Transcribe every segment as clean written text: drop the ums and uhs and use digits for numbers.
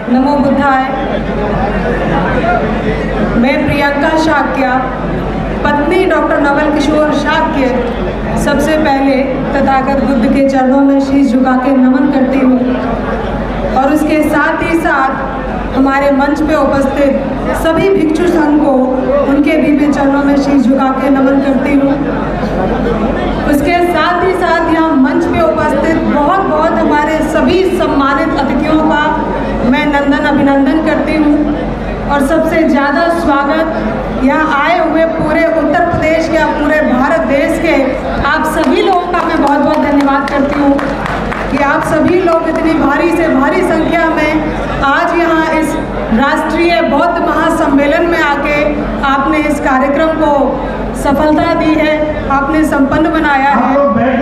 नमो बुद्धाय। मैं प्रियंका शाक्य, पत्नी डॉक्टर नवल किशोर शाक्य, सबसे पहले तथागत बुद्ध के चरणों में शीश झुका के नमन करती हूँ और उसके साथ ही साथ हमारे मंच पे उपस्थित सभी भिक्षु संघ को उनके दिव्य चरणों में शीश झुका के नमन करती हूँ। उसके साथ ही साथ यहाँ मंच पे उपस्थित बहुत बहुत हमारे सभी सम्मानित अतिथियों का मैं नंदन अभिनंदन करती हूँ और सबसे ज़्यादा स्वागत यहाँ आए हुए पूरे उत्तर प्रदेश या पूरे भारत देश के आप सभी लोगों का मैं बहुत बहुत धन्यवाद करती हूँ कि आप सभी लोग इतनी भारी से भारी संख्या में आज यहाँ इस राष्ट्रीय बौद्ध महासम्मेलन में आके आपने इस कार्यक्रम को सफलता दी है, आपने संपन्न बनाया है।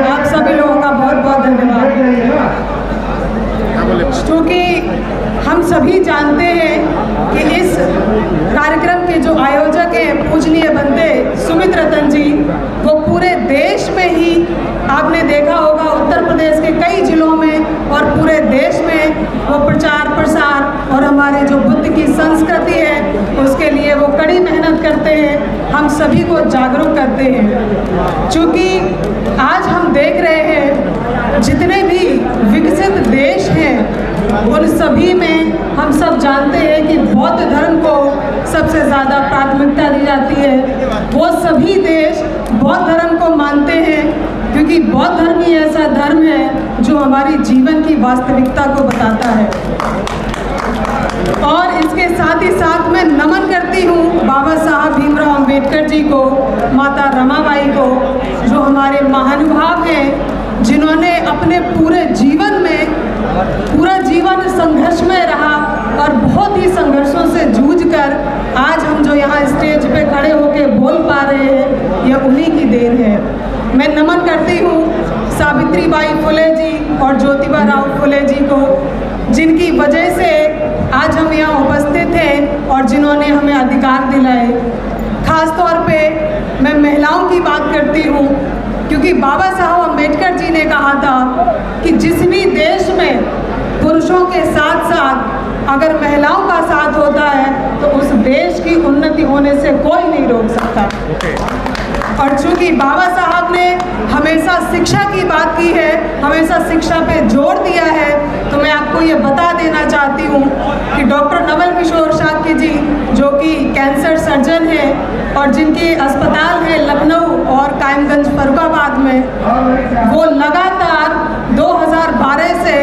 आप सभी लोगों का बहुत बहुत धन्यवाद। क्योंकि हम सभी जानते हैं कि इस कार्यक्रम के जो आयोजक हैं पूजनीय बंदे सुमित रतन जी, वो पूरे देश में ही आपने देखा होगा उत्तर प्रदेश के कई जिलों में और पूरे देश में वो प्रचार प्रसार और हमारे जो बुद्ध की संस्कृति है उसके लिए वो कड़ी मेहनत करते हैं, हम सभी को जागरूक करते हैं। क्योंकि आज हम देख रहे हैं जितने भी विकसित देश हैं उन सभी में हम सब जानते हैं कि बौद्ध धर्म को सबसे ज़्यादा प्राथमिकता दी जाती है। वो सभी देश बौद्ध धर्म को मानते हैं क्योंकि बौद्ध धर्म ही ऐसा धर्म है जो हमारी जीवन की वास्तविकता को बताता है। और इसके साथ ही साथ मैं नमन करती हूँ बाबा साहब भीमराव अंबेडकर जी को, माता रमाबाई को, जो हमारे महानुभाव हैं जिन्होंने अपने पूरे जीवन में पूरा जीवन संघर्ष में रहा और बहुत ही संघर्षों से जूझकर आज हम जो यहाँ स्टेज पे खड़े होकर बोल पा रहे हैं यह उन्हीं की देन है। मैं नमन करती हूँ सावित्रीबाई फुले जी और ज्योतिबा राव फुले जी को, जिनकी वजह से आज हम यहाँ उपस्थित हैं और जिन्होंने हमें अधिकार दिलाए। खास तौर पे मैं महिलाओं की बात करती हूँ क्योंकि बाबा साहब अम्बेडकर जी ने कहा था कि जिस भी देश में पुरुषों के साथ साथ अगर महिलाओं का साथ होता है तो उस देश की उन्नति होने से कोई नहीं रोक सकता। और चूँकि बाबा साहब ने हमेशा शिक्षा की बात की है, हमेशा शिक्षा पे जोर दिया है, तो मैं आपको ये बता देना चाहती हूँ कि डॉक्टर नवल किशोर शाक्य जी जो कि कैंसर सर्जन हैं और जिनके अस्पताल है लखनऊ और कायमगंज फर्रुखाबाद में, वो लगातार 2012 से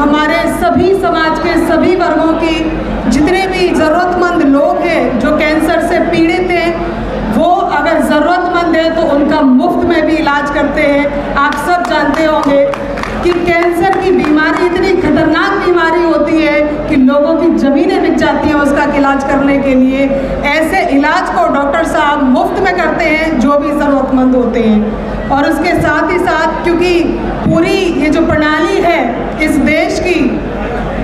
हमारे सभी समाज के सभी वर्गों की जितने भी ज़रूरतमंद लोग हैं जो कैंसर से पीड़ित हैं, वो अगर ज़रूरतमंद है तो उनका मुफ्त में भी इलाज करते हैं। आप सब जानते होंगे कि कैंसर की बीमारी इतनी खतरनाक बीमारी होती है कि लोगों की ज़मीनें बिक जाती हैं उसका इलाज करने के लिए। ऐसे इलाज को डॉक्टर साहब मुफ्त में करते हैं जो भी ज़रूरतमंद होते हैं। और उसके साथ ही साथ क्योंकि पूरी ये जो प्रणाली है इस देश की,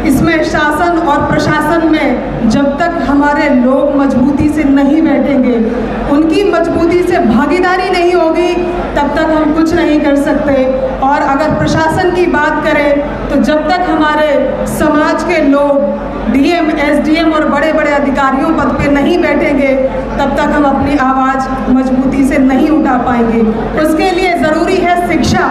इसमें शासन और प्रशासन में जब तक हमारे लोग मजबूती से नहीं बैठेंगे, उनकी मजबूती से भागीदारी नहीं होगी, तब तक हम कुछ नहीं कर सकते। और अगर प्रशासन की बात करें तो जब तक हमारे समाज के लोग डीएम, एसडीएम और बड़े बड़े अधिकारियों पद पे नहीं बैठेंगे तब तक हम अपनी आवाज़ मजबूती से नहीं उठा पाएंगे। उसके लिए ज़रूरी है शिक्षा।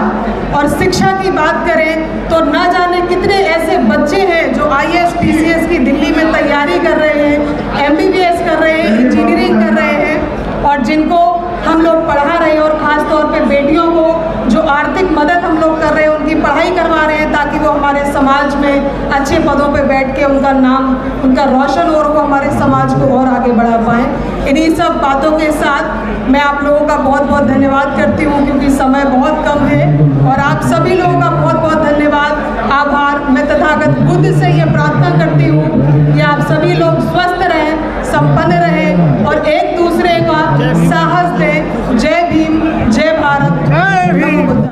और शिक्षा की बात करें तो ना जाने कितने ऐसे बच्चे हैं जो आईएएस पीसीएस की दिल्ली में तैयारी कर रहे हैं, एमबीबीएस कर रहे हैं, इंजीनियरिंग कर रहे हैं और जिनको हम लोग पढ़ा रहे हैं। और ख़ास तौर पे बेटियों को जो आर्थिक मदद हम लोग कर रहे हैं, उनकी पढ़ाई करवा रहे हैं ताकि वो हमारे समाज में अच्छे पदों पे बैठ के उनका नाम, उनका रोशन और वो हमारे समाज को और आगे बढ़ा पाएँ। इन्हीं सब बातों के साथ मैं आप लोगों का बहुत बहुत धन्यवाद करती हूँ क्योंकि समय बहुत कम है। और आप सभी लोगों का बहुत बहुत धन्यवाद, आभार। मैं तथागत बुद्ध से ये प्रार्थना करती हूँ कि आप सभी लोग स्वस्थ रहें, संपन्न रहें और एक दूसरे का साहस दें। जय भीम, जय भारत, जय भीम।